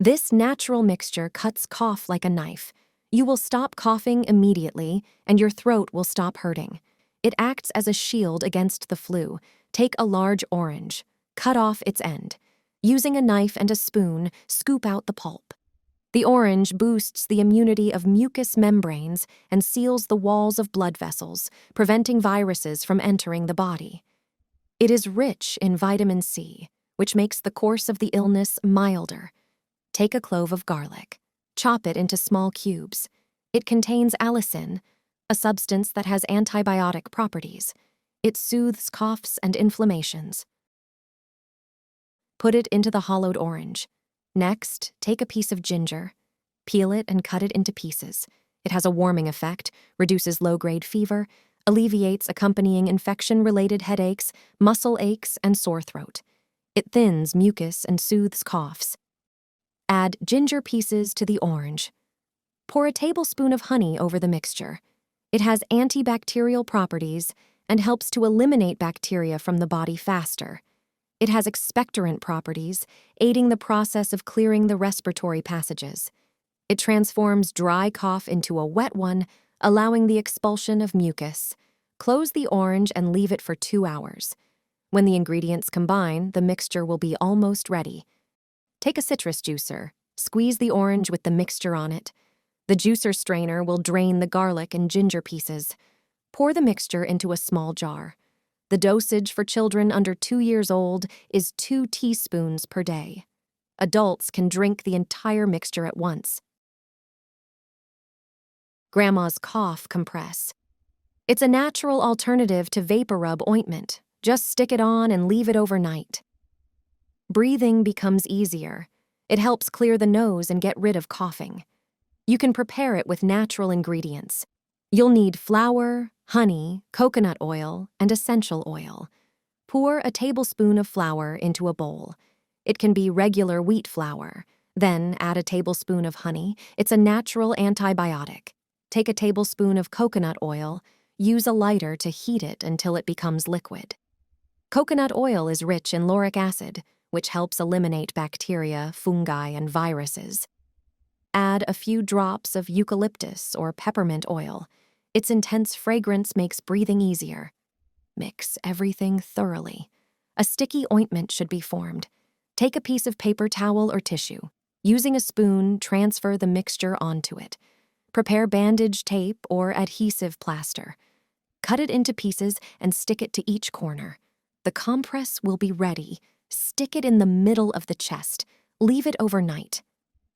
This natural mixture cuts cough like a knife. You will stop coughing immediately, and your throat will stop hurting. It acts as a shield against the flu. Take a large orange. Cut off its end. Using a knife and a spoon, scoop out the pulp. The orange boosts the immunity of mucous membranes and seals the walls of blood vessels, preventing viruses from entering the body. It is rich in vitamin C, which makes the course of the illness milder. Take a clove of garlic. Chop it into small cubes. It contains allicin, a substance that has antibiotic properties. It soothes coughs and inflammations. Put it into the hollowed orange. Next, take a piece of ginger. Peel it and cut it into pieces. It has a warming effect, reduces low-grade fever, alleviates accompanying infection-related headaches, muscle aches, and sore throat. It thins mucus and soothes coughs. Add ginger pieces to the orange. Pour a tablespoon of honey over the mixture. It has antibacterial properties and helps to eliminate bacteria from the body faster. It has expectorant properties, aiding the process of clearing the respiratory passages. It transforms dry cough into a wet one, allowing the expulsion of mucus. Close the orange and leave it for 2 hours. When the ingredients combine, the mixture will be almost ready. Take a citrus juicer. Squeeze the orange with the mixture on it. The juicer strainer will drain the garlic and ginger pieces. Pour the mixture into a small jar. The dosage for children under 2 years old is 2 teaspoons per day. Adults can drink the entire mixture at once. Grandma's cough compress. It's a natural alternative to VapoRub ointment. Just stick it on and leave it overnight. Breathing becomes easier. It helps clear the nose and get rid of coughing. You can prepare it with natural ingredients. You'll need flour, honey, coconut oil, and essential oil. Pour a tablespoon of flour into a bowl. It can be regular wheat flour. Then add a tablespoon of honey. It's a natural antibiotic. Take a tablespoon of coconut oil. Use a lighter to heat it until it becomes liquid. Coconut oil is rich in lauric acid, which helps eliminate bacteria, fungi, and viruses. Add a few drops of eucalyptus or peppermint oil. Its intense fragrance makes breathing easier. Mix everything thoroughly. A sticky ointment should be formed. Take a piece of paper towel or tissue. Using a spoon, transfer the mixture onto it. Prepare bandage tape or adhesive plaster. Cut it into pieces and stick it to each corner. The compress will be ready. Stick it in the middle of the chest. Leave it overnight.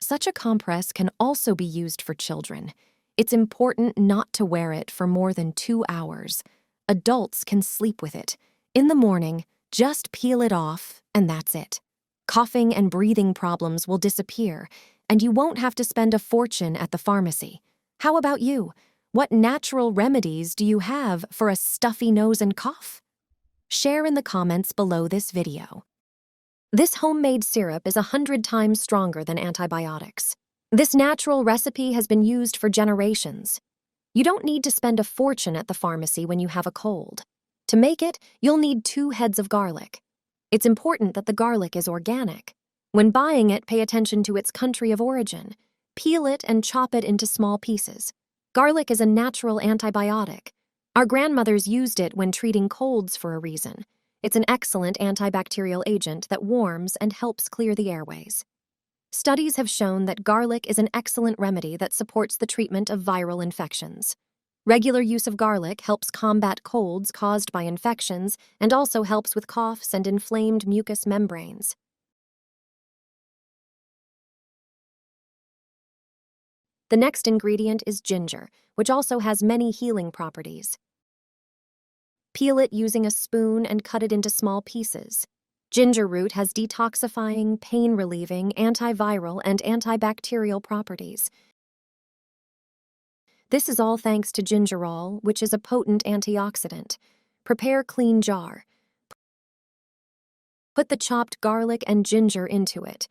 Such a compress can also be used for children. It's important not to wear it for more than 2 hours. Adults can sleep with it. In the morning, just peel it off, and that's it. Coughing and breathing problems will disappear, and you won't have to spend a fortune at the pharmacy. How about you? What natural remedies do you have for a stuffy nose and cough? Share in the comments below this video. This homemade syrup is 100 times stronger than antibiotics. This natural recipe has been used for generations. You don't need to spend a fortune at the pharmacy when you have a cold. To make it, you'll need 2 heads of garlic. It's important that the garlic is organic. When buying it, pay attention to its country of origin. Peel it and chop it into small pieces. Garlic is a natural antibiotic. Our grandmothers used it when treating colds for a reason. It's an excellent antibacterial agent that warms and helps clear the airways. Studies have shown that garlic is an excellent remedy that supports the treatment of viral infections. Regular use of garlic helps combat colds caused by infections and also helps with coughs and inflamed mucous membranes. The next ingredient is ginger, which also has many healing properties. Peel it using a spoon and cut it into small pieces. Ginger root has detoxifying, pain-relieving, antiviral, and antibacterial properties. This is all thanks to gingerol, which is a potent antioxidant. Prepare clean jar. Put the chopped garlic and ginger into it.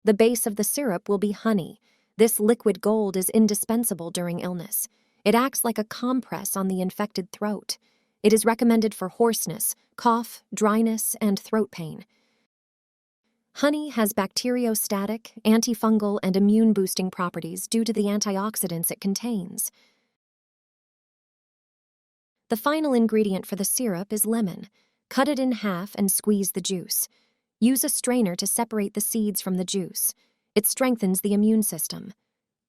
The base of the syrup will be honey. This liquid gold is indispensable during illness. It acts like a compress on the infected throat. It is recommended for hoarseness, cough, dryness, and throat pain. Honey has bacteriostatic, antifungal, and immune-boosting properties due to the antioxidants it contains. The final ingredient for the syrup is lemon. Cut it in half and squeeze the juice. Use a strainer to separate the seeds from the juice. It strengthens the immune system.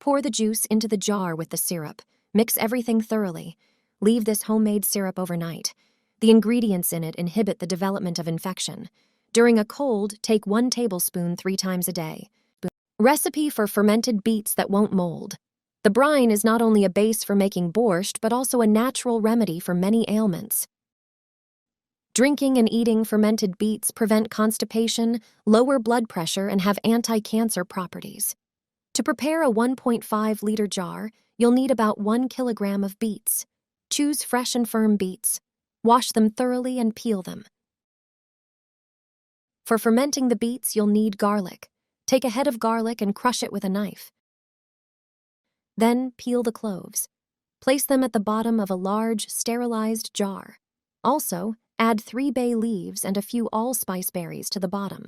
Pour the juice into the jar with the syrup. Mix everything thoroughly. Leave this homemade syrup overnight. The ingredients in it inhibit the development of infection. During a cold, take 1 tablespoon 3 times a day. Recipe for fermented beets that won't mold. The brine is not only a base for making borscht, but also a natural remedy for many ailments. Drinking and eating fermented beets prevent constipation, lower blood pressure, and have anti-cancer properties. To prepare a 1.5-liter jar, you'll need about 1 kilogram of beets. Choose fresh and firm beets. Wash them thoroughly and peel them. For fermenting the beets, you'll need garlic. Take a head of garlic and crush it with a knife. Then peel the cloves. Place them at the bottom of a large, sterilized jar. Also, add 3 bay leaves and a few allspice berries to the bottom.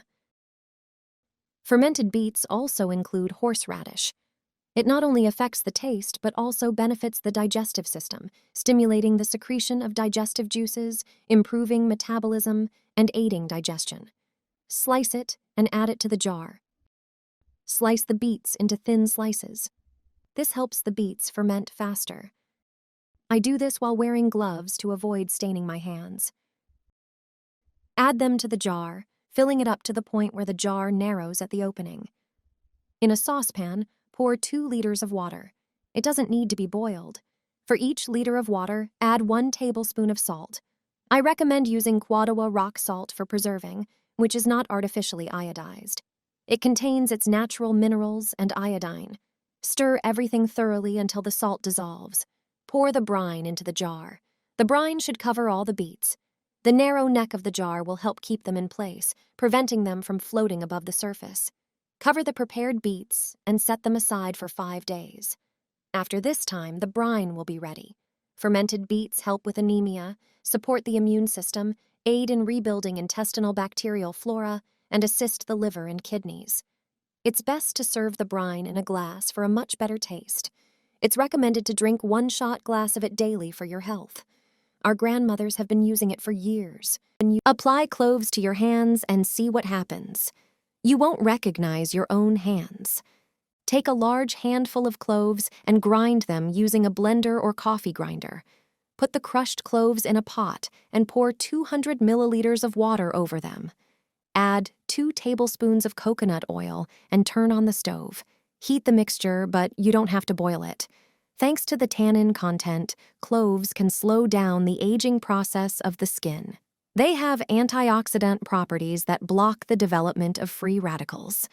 Fermented beets also include horseradish. It not only affects the taste, but also benefits the digestive system, stimulating the secretion of digestive juices, improving metabolism, and aiding digestion. Slice it and add it to the jar. Slice the beets into thin slices. This helps the beets ferment faster. I do this while wearing gloves to avoid staining my hands. Add them to the jar, filling it up to the point where the jar narrows at the opening. In a saucepan, pour 2 liters of water. It doesn't need to be boiled. For each liter of water, add 1 tablespoon of salt. I recommend using Quadoa rock salt for preserving, which is not artificially iodized. It contains its natural minerals and iodine. Stir everything thoroughly until the salt dissolves. Pour the brine into the jar. The brine should cover all the beets. The narrow neck of the jar will help keep them in place, preventing them from floating above the surface. Cover the prepared beets and set them aside for 5 days. After this time, the brine will be ready. Fermented beets help with anemia, support the immune system, aid in rebuilding intestinal bacterial flora, and assist the liver and kidneys. It's best to serve the brine in a glass for a much better taste. It's recommended to drink 1-shot glass of it daily for your health. Our grandmothers have been using it for years. Apply cloves to your hands and see what happens. You won't recognize your own hands. Take a large handful of cloves and grind them using a blender or coffee grinder. Put the crushed cloves in a pot and pour 200 milliliters of water over them. Add 2 tablespoons of coconut oil and turn on the stove. Heat the mixture, but you don't have to boil it. Thanks to the tannin content, cloves can slow down the aging process of the skin. They have antioxidant properties that block the development of free radicals.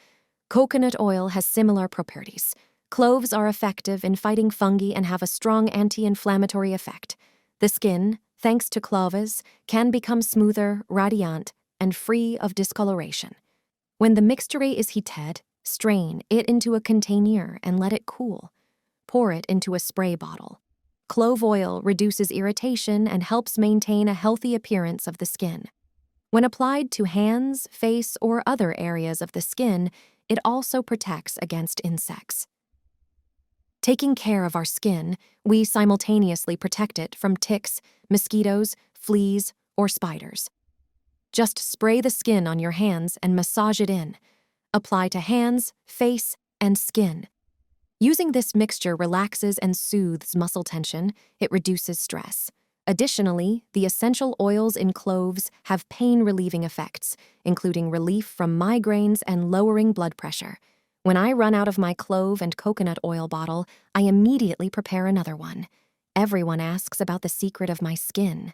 Coconut oil has similar properties. Cloves are effective in fighting fungi and have a strong anti-inflammatory effect. The skin, thanks to cloves, can become smoother, radiant, and free of discoloration. When the mixture is heated, strain it into a container and let it cool. Pour it into a spray bottle. Clove oil reduces irritation and helps maintain a healthy appearance of the skin. When applied to hands, face, or other areas of the skin, it also protects against insects. Taking care of our skin, we simultaneously protect it from ticks, mosquitoes, fleas, or spiders. Just spray the skin on your hands and massage it in. Apply to hands, face, and skin. Using this mixture relaxes and soothes muscle tension. It reduces stress. Additionally, the essential oils in cloves have pain-relieving effects, including relief from migraines and lowering blood pressure. When I run out of my clove and coconut oil bottle, I immediately prepare another one. Everyone asks about the secret of my skin.